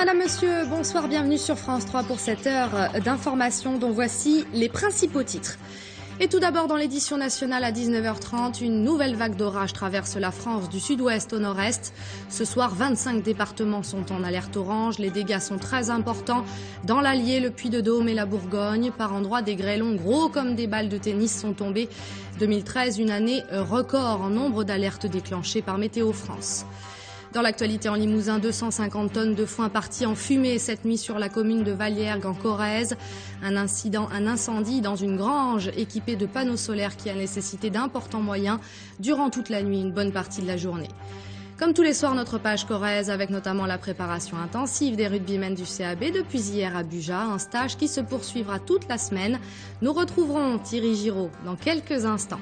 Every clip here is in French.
madame, monsieur, bonsoir, bienvenue sur France 3 pour cette heure d'information dont voici les principaux titres. Et tout d'abord dans l'édition nationale à 19h30, une nouvelle vague d'orage traverse la France du sud-ouest au nord-est. Ce soir, 25 départements sont en alerte orange. Les dégâts sont très importants dans l'Allier, le Puy-de-Dôme et la Bourgogne. Par endroits, des grêlons gros comme des balles de tennis sont tombés. 2013, une année record en nombre d'alertes déclenchées par Météo France. Dans l'actualité en Limousin, 250 tonnes de foin parties en fumée cette nuit sur la commune de Valiergues en Corrèze. Un incendie dans une grange équipée de panneaux solaires qui a nécessité d'importants moyens durant toute la nuit, une bonne partie de la journée. Comme tous les soirs, notre page Corrèze avec notamment la préparation intensive des rugbymen du CAB depuis hier à Buja, un stage qui se poursuivra toute la semaine. Nous retrouverons Thierry Giraud dans quelques instants.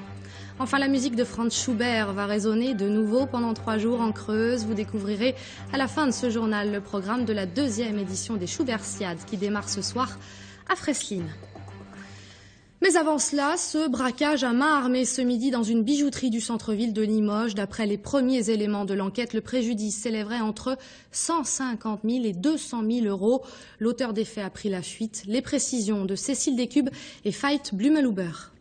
Enfin, la musique de Franz Schubert va résonner de nouveau pendant 3 jours en Creuse. Vous découvrirez à la fin de ce journal le programme de la 2e édition des Schubertiades qui démarre ce soir à Fresline. Mais avant cela, ce braquage à main armée ce midi dans une bijouterie du centre-ville de Limoges. D'après les premiers éléments de l'enquête, le préjudice s'élèverait entre 150 000 et 200 000 euros. L'auteur des faits a pris la fuite. Les précisions de Cécile Descubes et Veit Blumeluber.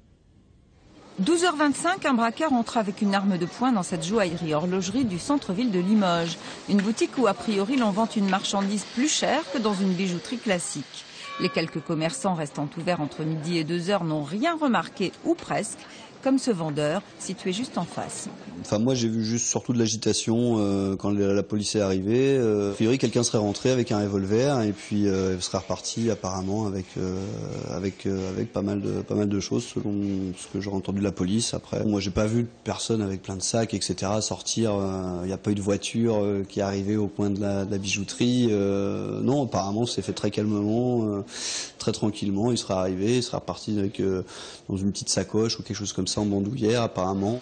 12h25, un braqueur entre avec une arme de poing dans cette joaillerie-horlogerie du centre-ville de Limoges. Une boutique où, a priori, l'on vend une marchandise plus chère que dans une bijouterie classique. Les quelques commerçants restant ouverts entre midi et 2h n'ont rien remarqué, ou presque, comme ce vendeur situé juste en face. Enfin, moi j'ai vu juste surtout de l'agitation quand la police est arrivée. A priori quelqu'un serait rentré avec un revolver et puis serait reparti apparemment avec pas mal de choses selon ce que j'aurais entendu de la police. Après, moi j'ai pas vu de personne avec plein de sacs etc. sortir. Il n'y a pas eu de voiture qui est arrivée au coin de la bijouterie. Non, apparemment c'est fait très calmement, très tranquillement. Il serait arrivé, il serait reparti avec dans une petite sacoche ou quelque chose comme ça en bandoulière apparemment.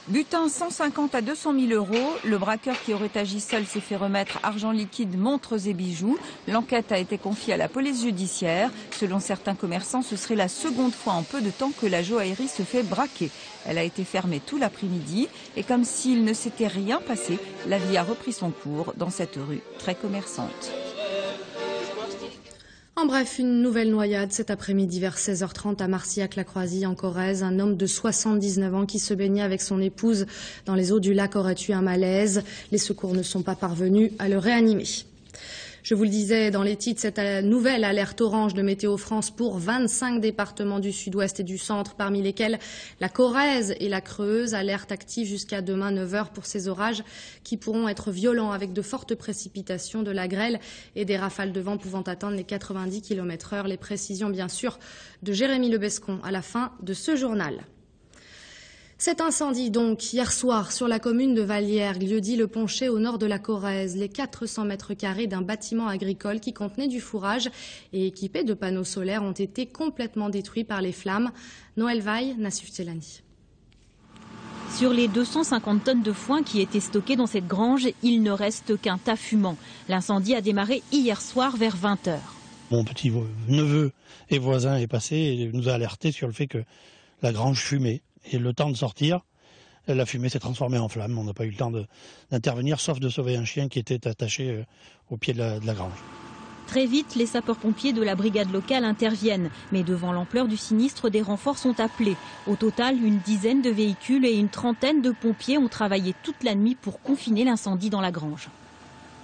Butin 150 à 200 000 euros. Le braqueur qui aurait agi seul s'est fait remettre argent liquide, montres et bijoux. L'enquête a été confiée à la police judiciaire. Selon certains commerçants, ce serait la seconde fois en peu de temps que la joaillerie se fait braquer. Elle a été fermée tout l'après-midi et comme s'il ne s'était rien passé, la vie a repris son cours dans cette rue très commerçante. En bref, une nouvelle noyade cet après-midi vers 16h30 à Marcillac-la-Croisilles en Corrèze. Un homme de 79 ans qui se baignait avec son épouse dans les eaux du lac aurait eu un malaise. Les secours ne sont pas parvenus à le réanimer. Je vous le disais dans les titres, cette nouvelle alerte orange de Météo France pour 25 départements du sud-ouest et du centre, parmi lesquels la Corrèze et la Creuse. Alerte active jusqu'à demain 9h pour ces orages qui pourront être violents avec de fortes précipitations, de la grêle et des rafales de vent pouvant atteindre les 90 km/h. Les précisions bien sûr de Jérémy Lebescon à la fin de ce journal. Cet incendie donc hier soir sur la commune de Valiergues, lieu-dit Le Poncher au nord de la Corrèze. Les 400 mètres carrés d'un bâtiment agricole qui contenait du fourrage et équipé de panneaux solaires ont été complètement détruits par les flammes. Noël Vaille, Nassif Tselani. Sur les 250 tonnes de foin qui étaient stockées dans cette grange, il ne reste qu'un tas fumant. L'incendie a démarré hier soir vers 20h. Mon petit neveu et voisin est passé et nous a alertés sur le fait que la grange fumait. Et le temps de sortir, la fumée s'est transformée en flamme. On n'a pas eu le temps d'intervenir, sauf de sauver un chien qui était attaché au pied de la grange. Très vite, les sapeurs-pompiers de la brigade locale interviennent. Mais devant l'ampleur du sinistre, des renforts sont appelés. Au total, une dizaine de véhicules et une trentaine de pompiers ont travaillé toute la nuit pour confiner l'incendie dans la grange.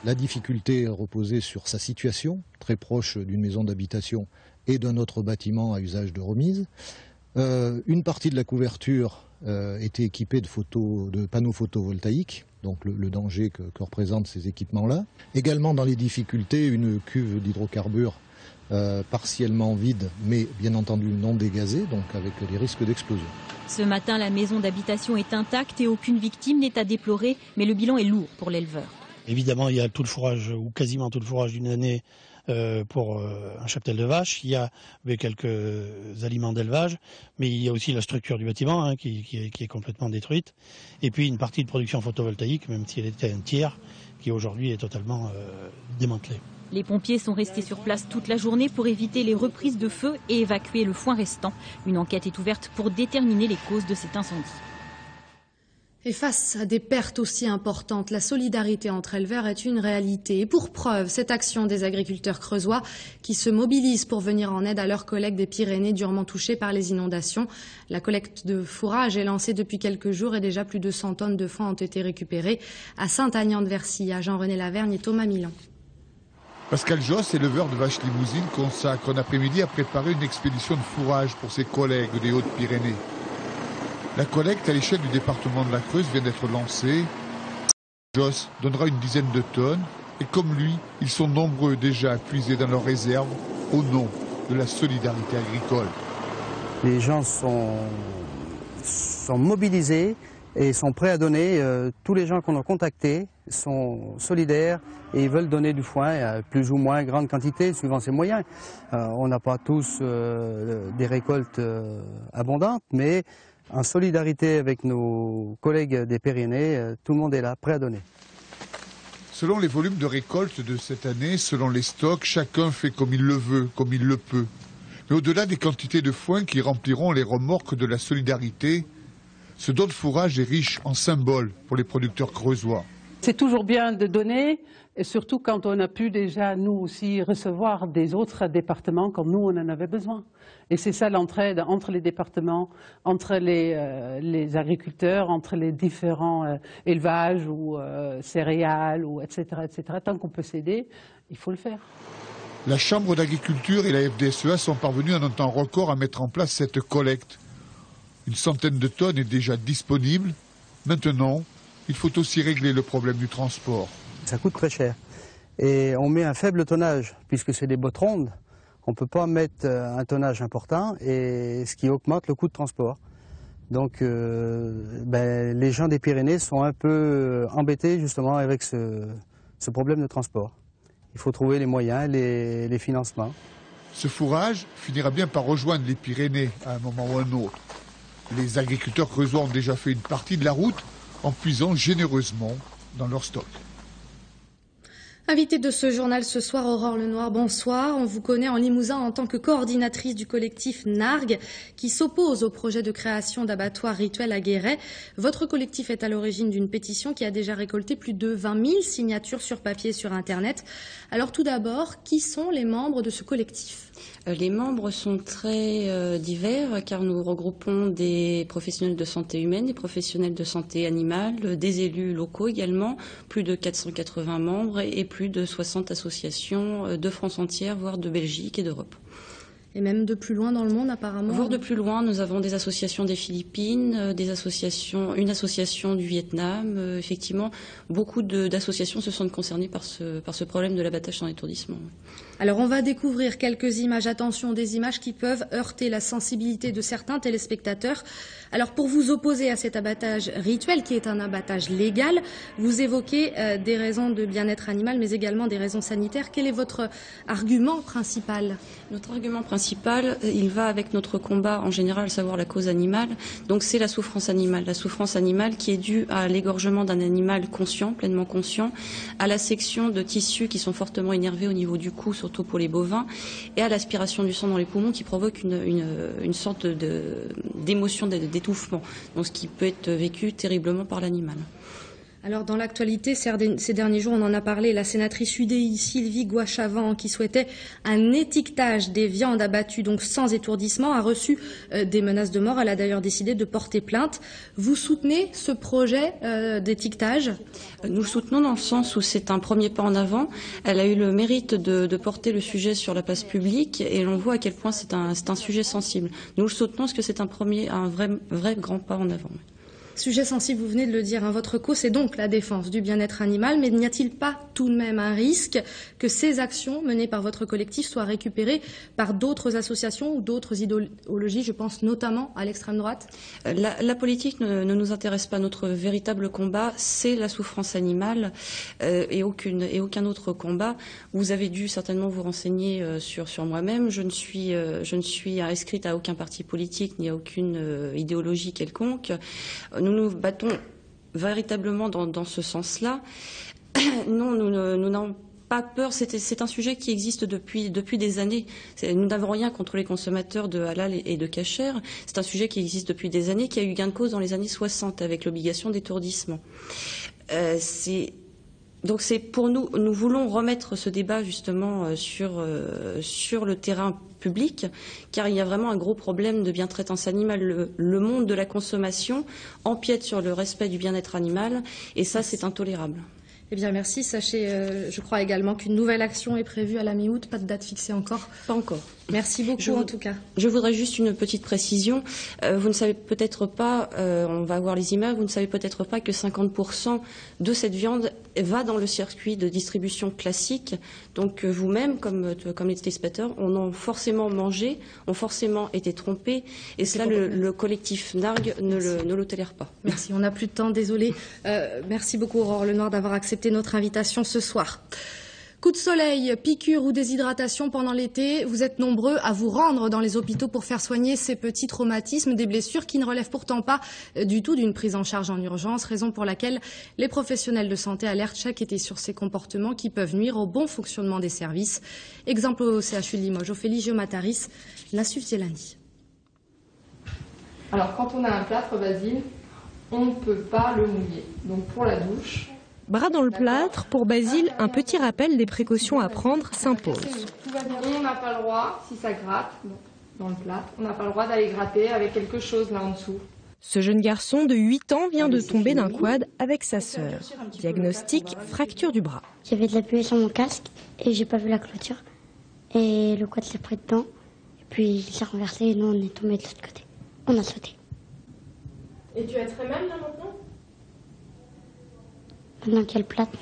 La difficulté reposait sur sa situation, très proche d'une maison d'habitation et d'un autre bâtiment à usage de remise. Une partie de la couverture était équipée de panneaux photovoltaïques, donc le danger que représentent ces équipements-là. Également dans les difficultés, une cuve d'hydrocarbures partiellement vide, mais bien entendu non dégazée, donc avec des risques d'explosion. Ce matin, la maison d'habitation est intacte et aucune victime n'est à déplorer, mais le bilan est lourd pour l'éleveur. Évidemment, il y a tout le fourrage, ou quasiment tout le fourrage d'une année pour un cheptel de vaches. Il y a quelques aliments d'élevage, mais il y a aussi la structure du bâtiment qui est complètement détruite. Et puis une partie de production photovoltaïque, même si elle était un tiers, qui aujourd'hui est totalement démantelée. Les pompiers sont restés sur place toute la journée pour éviter les reprises de feu et évacuer le foin restant. Une enquête est ouverte pour déterminer les causes de cet incendie. Et face à des pertes aussi importantes, la solidarité entre éleveurs est une réalité. Et pour preuve, cette action des agriculteurs creusois qui se mobilisent pour venir en aide à leurs collègues des Pyrénées durement touchés par les inondations. La collecte de fourrage est lancée depuis quelques jours et déjà plus de 100 tonnes de foin ont été récupérées à Saint-Agnand-de-Vercy, Jean-René Lavergne et Thomas Milan. Pascal Josse, éleveur de vaches limousines, consacre un après-midi à préparer une expédition de fourrage pour ses collègues des Hautes-Pyrénées. La collecte à l'échelle du département de la Creuse vient d'être lancée. Josse donnera une dizaine de tonnes et comme lui, ils sont nombreux déjà à puiser dans leurs réserves au nom de la solidarité agricole. Les gens sont mobilisés et sont prêts à donner. Tous les gens qu'on a contactés sont solidaires et ils veulent donner du foin à plus ou moins grande quantité suivant ses moyens. On n'a pas tous des récoltes abondantes, mais en solidarité avec nos collègues des Pyrénées, tout le monde est là, prêt à donner. Selon les volumes de récolte de cette année, selon les stocks, chacun fait comme il le veut, comme il le peut. Mais au-delà des quantités de foin qui rempliront les remorques de la solidarité, ce don de fourrage est riche en symboles pour les producteurs creusois. C'est toujours bien de donner, et surtout quand on a pu déjà nous aussi recevoir des autres départements comme nous on en avait besoin. Et c'est ça l'entraide entre les départements, entre les agriculteurs, entre les différents élevages ou céréales, ou etc., etc. Tant qu'on peut s'aider, il faut le faire. La Chambre d'agriculture et la FDSEA sont parvenus en un temps record à mettre en place cette collecte. Une centaine de tonnes est déjà disponible. Maintenant, il faut aussi régler le problème du transport. Ça coûte très cher. Et on met un faible tonnage, puisque c'est des bottes rondes. On ne peut pas mettre un tonnage important, et ce qui augmente le coût de transport. Donc les gens des Pyrénées sont un peu embêtés justement avec ce problème de transport. Il faut trouver les moyens, les financements. Ce fourrage finira bien par rejoindre les Pyrénées à un moment ou un autre. Les agriculteurs creusois ont déjà fait une partie de la route en puisant généreusement dans leur stock. Invitée de ce journal ce soir, Aurore Lenoir, bonsoir. On vous connaît en Limousin en tant que coordinatrice du collectif NARG qui s'oppose au projet de création d'abattoirs rituels à Guéret. Votre collectif est à l'origine d'une pétition qui a déjà récolté plus de 20 000 signatures sur papier et sur Internet. Alors tout d'abord, qui sont les membres de ce collectif ? Les membres sont très divers car nous regroupons des professionnels de santé humaine, des professionnels de santé animale, des élus locaux également, plus de 480 membres et plus de 60 associations de France entière, voire de Belgique et d'Europe. Et même de plus loin dans le monde apparemment. Voire de plus loin, nous avons des associations des Philippines, une association du Vietnam. Effectivement, beaucoup d'associations se sentent concernées par ce problème de l'abattage sans étourdissement. Alors on va découvrir quelques images. Attention, des images qui peuvent heurter la sensibilité de certains téléspectateurs. Alors pour vous opposer à cet abattage rituel qui est un abattage légal, vous évoquez des raisons de bien-être animal mais également des raisons sanitaires. Quel est votre argument principal ? Notre argument principal, il va avec notre combat en général, à savoir la cause animale. Donc c'est la souffrance animale. La souffrance animale qui est due à l'égorgement d'un animal conscient, pleinement conscient, à la section de tissus qui sont fortement énervés au niveau du cou, surtout pour les bovins, et à l'aspiration du sang dans les poumons qui provoque une sorte d'émotion d'étouffement, donc ce qui peut être vécu terriblement par l'animal. Alors dans l'actualité, ces derniers jours, on en a parlé, la sénatrice UDI Sylvie Goy-Chavent, qui souhaitait un étiquetage des viandes abattues donc sans étourdissement, a reçu des menaces de mort. Elle a d'ailleurs décidé de porter plainte. Vous soutenez ce projet d'étiquetage ? Nous le soutenons dans le sens où c'est un premier pas en avant. Elle a eu le mérite de porter le sujet sur la place publique et l'on voit à quel point c'est un sujet sensible. Nous le soutenons parce que c'est un vrai grand pas en avant. Sujet sensible, vous venez de le dire, votre cause, c'est donc la défense du bien-être animal, mais n'y a-t-il pas tout de même un risque que ces actions menées par votre collectif soient récupérées par d'autres associations ou d'autres idéologies, je pense notamment à l'extrême droite ? La politique ne nous intéresse pas. Notre véritable combat, c'est la souffrance animale et aucun autre combat. Vous avez dû certainement vous renseigner sur moi-même. Je ne suis inscrite à aucun parti politique ni à aucune idéologie quelconque. Nous nous battons véritablement dans ce sens-là. Non, nous n'avons pas peur, c'est un sujet qui existe depuis des années. Nous n'avons rien contre les consommateurs de halal et de kasher. C'est un sujet qui existe depuis des années, qui a eu gain de cause dans les années 60 avec l'obligation d'étourdissement. Donc c'est pour nous voulons remettre ce débat justement sur le terrain public, car il y a vraiment un gros problème de bien-traitance animale. Le monde de la consommation empiète sur le respect du bien-être animal, et ça c'est intolérable. Eh bien, merci. Sachez, je crois également qu'une nouvelle action est prévue à la mi-août. Pas de date fixée encore? Pas encore. Merci beaucoup, en tout cas. Je voudrais juste une petite précision. Vous ne savez peut-être pas, on va voir les images, vous ne savez peut-être pas que 50% de cette viande va dans le circuit de distribution classique. Donc, vous-même, comme les téléspectateurs, on a forcément mangé, ont forcément été trompés. Et cela, le collectif NARG ne le tolère pas. Merci. On n'a plus de temps, désolé. Merci beaucoup, Aurore Lenoir, d'avoir accepté notre invitation ce soir. Coup de soleil, piqûres ou déshydratation pendant l'été, vous êtes nombreux à vous rendre dans les hôpitaux pour faire soigner ces petits traumatismes, des blessures qui ne relèvent pourtant pas du tout d'une prise en charge en urgence, raison pour laquelle les professionnels de santé alertent chaque été sur ces comportements qui peuvent nuire au bon fonctionnement des services. Exemple au CHU de Limoges, Ophélie Geomataris, Nassuf Zielani. Alors quand on a un plâtre, Basile, on ne peut pas le mouiller. Donc pour la douche... Bras dans le plâtre, pour Basile, un petit rappel des précautions à prendre s'impose. On n'a pas le droit, si ça gratte dans le plâtre, on n'a pas le droit d'aller gratter avec quelque chose là en dessous. Ce jeune garçon de 8 ans vient de tomber d'un quad avec sa sœur. Diagnostic, fracture du bras. J'avais de la buée sur mon casque et j'ai pas vu la clôture. Et le quad s'est pris dedans. Et puis il s'est renversé et nous on est tombé de l'autre côté. On a sauté. Et tu as très mal là maintenant ? Dans quel plâtre ?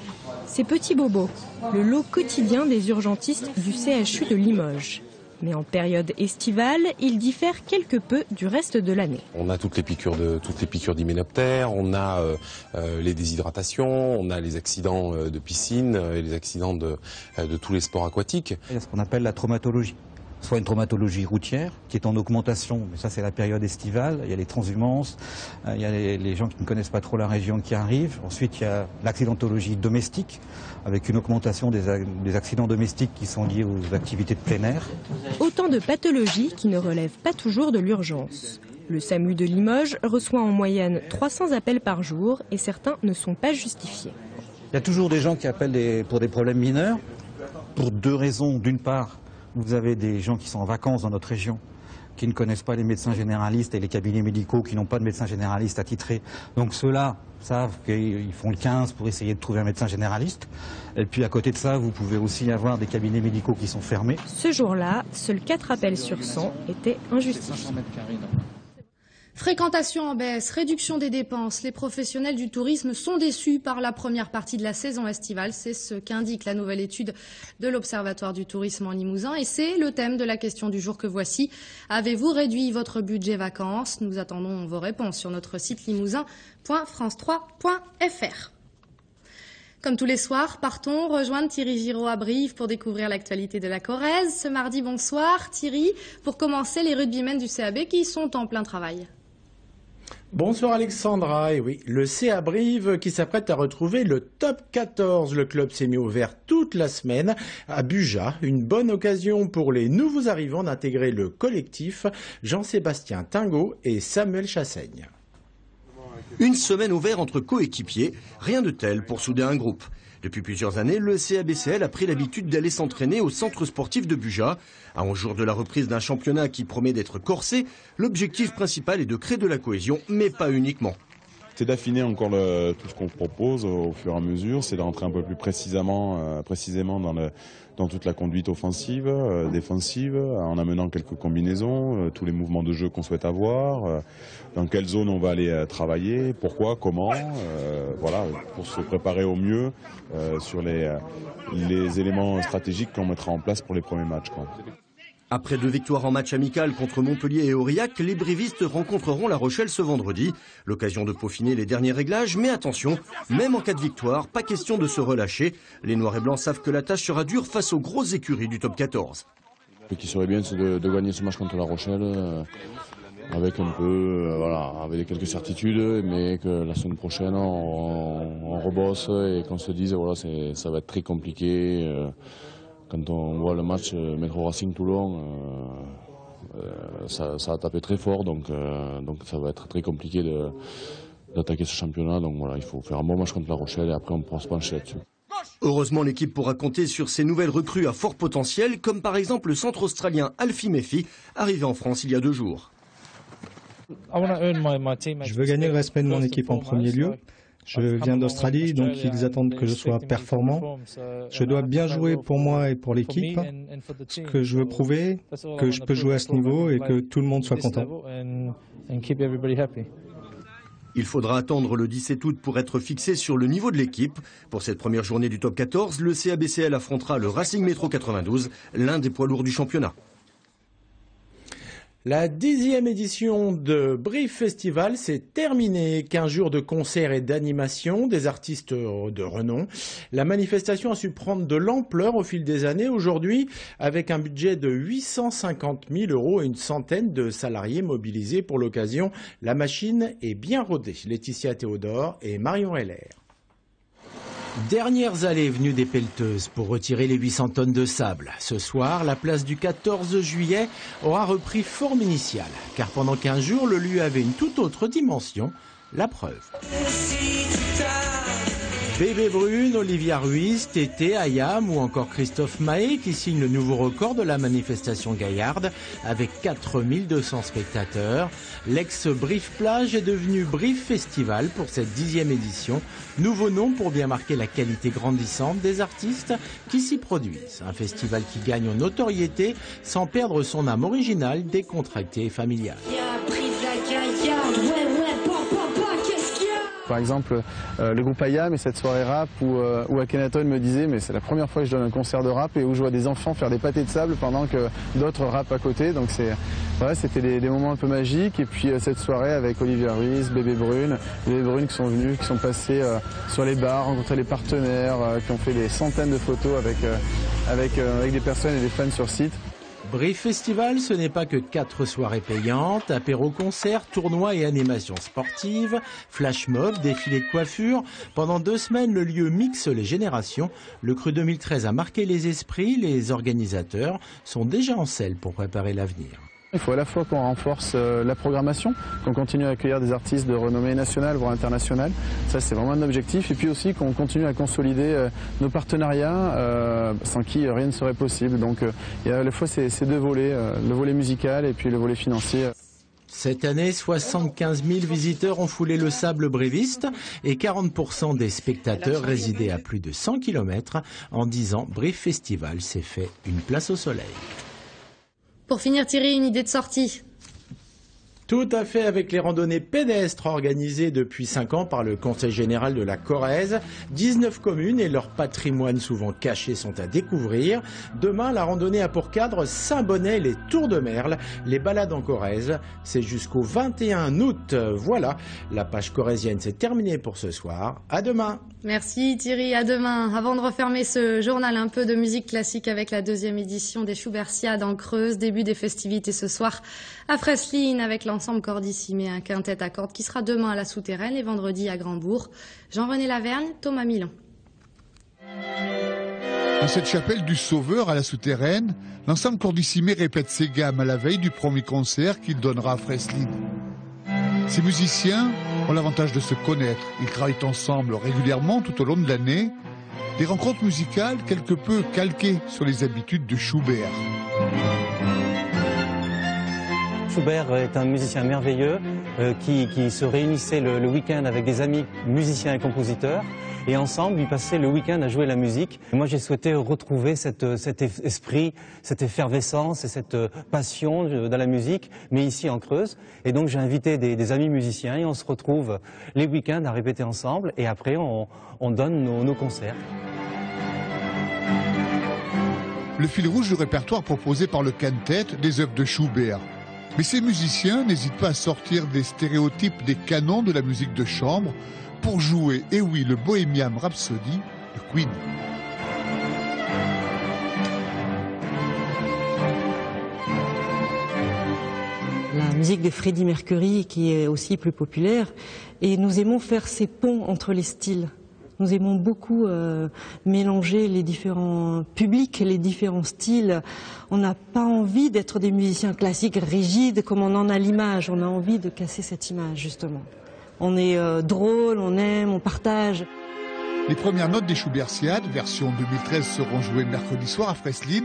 Ces petits bobos, le lot quotidien des urgentistes du CHU de Limoges. Mais en période estivale, il diffère quelque peu du reste de l'année. On a toutes les piqûres d'hyménoptères, on a les déshydratations, on a les accidents de piscine et les accidents de tous les sports aquatiques. Il y a ce qu'on appelle la traumatologie. Soit une traumatologie routière qui est en augmentation, mais ça c'est la période estivale, il y a les transhumances, il y a les gens qui ne connaissent pas trop la région qui arrivent. Ensuite il y a l'accidentologie domestique, avec une augmentation des accidents domestiques qui sont liés aux activités de plein air. Autant de pathologies qui ne relèvent pas toujours de l'urgence. Le SAMU de Limoges reçoit en moyenne 300 appels par jour et certains ne sont pas justifiés. Il y a toujours des gens qui appellent pour des problèmes mineurs, pour deux raisons. D'une part, vous avez des gens qui sont en vacances dans notre région, qui ne connaissent pas les médecins généralistes et les cabinets médicaux qui n'ont pas de médecin généraliste attitré. Donc ceux-là savent qu'ils font le 15 pour essayer de trouver un médecin généraliste. Et puis à côté de ça, vous pouvez aussi avoir des cabinets médicaux qui sont fermés. Ce jour-là, seuls 4 appels sur 100 étaient injustifiés. Fréquentation en baisse, réduction des dépenses. Les professionnels du tourisme sont déçus par la première partie de la saison estivale. C'est ce qu'indique la nouvelle étude de l'Observatoire du tourisme en Limousin. Et c'est le thème de la question du jour que voici. Avez-vous réduit votre budget vacances? Nous attendons vos réponses sur notre site limousin.france3.fr. Comme tous les soirs, partons rejoindre Thierry Giraud à Brive pour découvrir l'actualité de la Corrèze. Ce mardi, bonsoir Thierry. Pour commencer, les rugbymen du CAB qui sont en plein travail. Bonsoir Alexandra, et oui, le CA Brive qui s'apprête à retrouver le top 14. Le club s'est mis au vert toute la semaine à Buja. Une bonne occasion pour les nouveaux arrivants d'intégrer le collectif Jean-Sébastien Tingot et Samuel Chassaigne. Une semaine au vert entre coéquipiers, rien de tel pour souder un groupe. Depuis plusieurs années, le CABCL a pris l'habitude d'aller s'entraîner au centre sportif de Buja. À 11 jours de la reprise d'un championnat qui promet d'être corsé, l'objectif principal est de créer de la cohésion, mais pas uniquement. C'est d'affiner encore tout ce qu'on propose au fur et à mesure, c'est d'entrer un peu plus précisément dans toute la conduite offensive, défensive, en amenant quelques combinaisons, tous les mouvements de jeu qu'on souhaite avoir, dans quelle zone on va aller travailler, pourquoi, comment, voilà, pour se préparer au mieux sur les éléments stratégiques qu'on mettra en place pour les premiers matchs, quoi. Après 2 victoires en match amical contre Montpellier et Aurillac, les brivistes rencontreront La Rochelle ce vendredi. L'occasion de peaufiner les derniers réglages, mais attention, même en cas de victoire, pas question de se relâcher. Les Noirs et Blancs savent que la tâche sera dure face aux grosses écuries du top 14. Ce qui serait bien, c'est de gagner ce match contre La Rochelle avec un peu, voilà, avec quelques certitudes, mais que la semaine prochaine on rebosse et qu'on se dise voilà, ça va être très compliqué. Quand on voit le match Metro Racing Toulon, ça a tapé très fort, donc ça va être très compliqué d'attaquer ce championnat. Donc voilà, il faut faire un bon match contre La Rochelle et après on pourra se pencher là-dessus. Heureusement, l'équipe pourra compter sur ces nouvelles recrues à fort potentiel, comme par exemple le centre australien Alfie Mephi, arrivé en France il y a 2 jours. Je veux gagner le respect de mon équipe en premier lieu. Je viens d'Australie, donc ils attendent que je sois performant. Je dois bien jouer pour moi et pour l'équipe. Ce que je veux prouver, que je peux jouer à ce niveau et que tout le monde soit content. Il faudra attendre le 17 août pour être fixé sur le niveau de l'équipe. Pour cette première journée du top 14, le CABCL affrontera le Racing Métro 92, l'un des poids lourds du championnat. La 10e édition de Brief Festival s'est terminée. 15 jours de concerts et d'animation, des artistes de renom. La manifestation a su prendre de l'ampleur au fil des années. Aujourd'hui, avec un budget de 850 000 € et une centaine de salariés mobilisés pour l'occasion, la machine est bien rodée. Laetitia Théodore et Marion Heller. Dernières allées venues des pelleteuses pour retirer les 800 tonnes de sable. Ce soir, la place du 14 juillet aura repris forme initiale. Car pendant 15 jours, le lieu avait une toute autre dimension. La preuve. Bébé Brune, Olivia Ruiz, Tété, Ayam ou encore Christophe Mahé qui signe le nouveau record de la manifestation gaillarde avec 4200 spectateurs. L'ex-Brief Plage est devenu Brief Festival pour cette 10e édition. Nouveau nom pour bien marquer la qualité grandissante des artistes qui s'y produisent. Un festival qui gagne en notoriété sans perdre son âme originale, décontractée et familiale. Par exemple, le groupe Ayam et cette soirée rap où Akhenaton me disait mais c'est la première fois que je donne un concert de rap et où je vois des enfants faire des pâtés de sable pendant que d'autres rappent à côté. Donc c'était des moments un peu magiques. Et puis cette soirée avec Olivia Ruiz, Bébé Brune qui sont venus, qui sont passés sur les bars, rencontrer les partenaires, qui ont fait des centaines de photos avec des personnes et des fans sur site. Brief Festival, ce n'est pas que 4 soirées payantes, apéro-concerts, tournois et animations sportives, flash mob, défilés de coiffure. Pendant 2 semaines, le lieu mixe les générations. Le cru 2013 a marqué les esprits. Les organisateurs sont déjà en selle pour préparer l'avenir. Il faut à la fois qu'on renforce la programmation, qu'on continue à accueillir des artistes de renommée nationale, voire internationale. Ça, c'est vraiment un objectif. Et puis aussi qu'on continue à consolider nos partenariats, sans qui rien ne serait possible. Donc il y a à la fois ces 2 volets, le volet musical et puis le volet financier. Cette année, 75 000 visiteurs ont foulé le sable bréviste et 40% des spectateurs résidaient à plus de 100 km. En 10 ans, Brief Festival s'est fait une place au soleil. Pour finir, Thierry, une idée de sortie? Tout à fait, avec les randonnées pédestres organisées depuis 5 ans par le Conseil général de la Corrèze. 19 communes et leur patrimoine souvent caché sont à découvrir. Demain, la randonnée a pour cadre Saint-Bonnet, les Tours de Merle, les balades en Corrèze. C'est jusqu'au 21 août. Voilà, la page corrézienne s'est terminée pour ce soir. À demain. Merci Thierry, à demain. Avant de refermer ce journal, un peu de musique classique avec la 2e édition des Schubertiades en Creuse. Début des festivités ce soir à Freslin avec l'ensemble Cordissime et un quintet à cordes qui sera demain à la Souterraine et vendredi à Grandbourg. Jean-René Lavergne, Thomas Milan. Dans cette chapelle du Sauveur à la Souterraine, l'ensemble Cordissimé répète ses gammes à la veille du premier concert qu'il donnera à Freslin. Ces musiciens ont l'avantage de se connaître. Ils travaillent ensemble régulièrement tout au long de l'année. Des rencontres musicales quelque peu calquées sur les habitudes de Schubert. Schubert est un musicien merveilleux qui se réunissait le week-end avec des amis musiciens et compositeurs. Et ensemble, ils passaient le week-end à jouer la musique. Moi, j'ai souhaité retrouver cet esprit, cette effervescence et cette passion dans la musique, mais ici en Creuse. Et donc, j'ai invité des amis musiciens et on se retrouve les week-ends à répéter ensemble. Et après, on donne nos concerts. Le fil rouge du répertoire proposé par le quintet des œuvres de Schubert. Mais ces musiciens n'hésitent pas à sortir des stéréotypes des canons de la musique de chambre pour jouer, et oui, le Bohemian Rhapsody de Queen. La musique de Freddie Mercury qui est aussi plus populaire. Et nous aimons faire ces ponts entre les styles. Nous aimons beaucoup mélanger les différents publics, les différents styles. On n'a pas envie d'être des musiciens classiques rigides comme on en a l'image. On a envie de casser cette image, justement. On est drôle, on aime, on partage. Les premières notes des Schubertiades, version 2013, seront jouées mercredi soir à Freslin.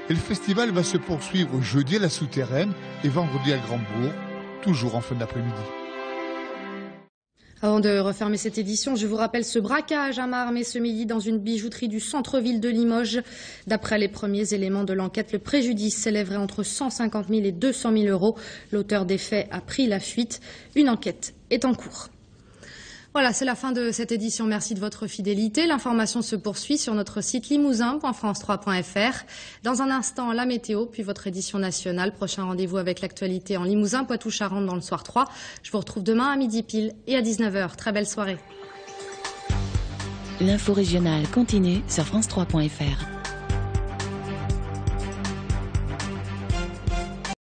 Et le festival va se poursuivre jeudi à la Souterraine et vendredi à Grandbourg, toujours en fin d'après-midi. Avant de refermer cette édition, je vous rappelle ce braquage à main armée ce midi dans une bijouterie du centre-ville de Limoges. D'après les premiers éléments de l'enquête, le préjudice s'élèverait entre 150 000 et 200 000 euros. L'auteur des faits a pris la fuite. Une enquête est en cours. Voilà, c'est la fin de cette édition. Merci de votre fidélité. L'information se poursuit sur notre site limousin.france3.fr. Dans un instant, la météo, puis votre édition nationale. Prochain rendez-vous avec l'actualité en Limousin, Poitou-Charentes dans le Soir 3. Je vous retrouve demain à midi pile et à 19h. Très belle soirée. L'info régionale continue sur France3.fr.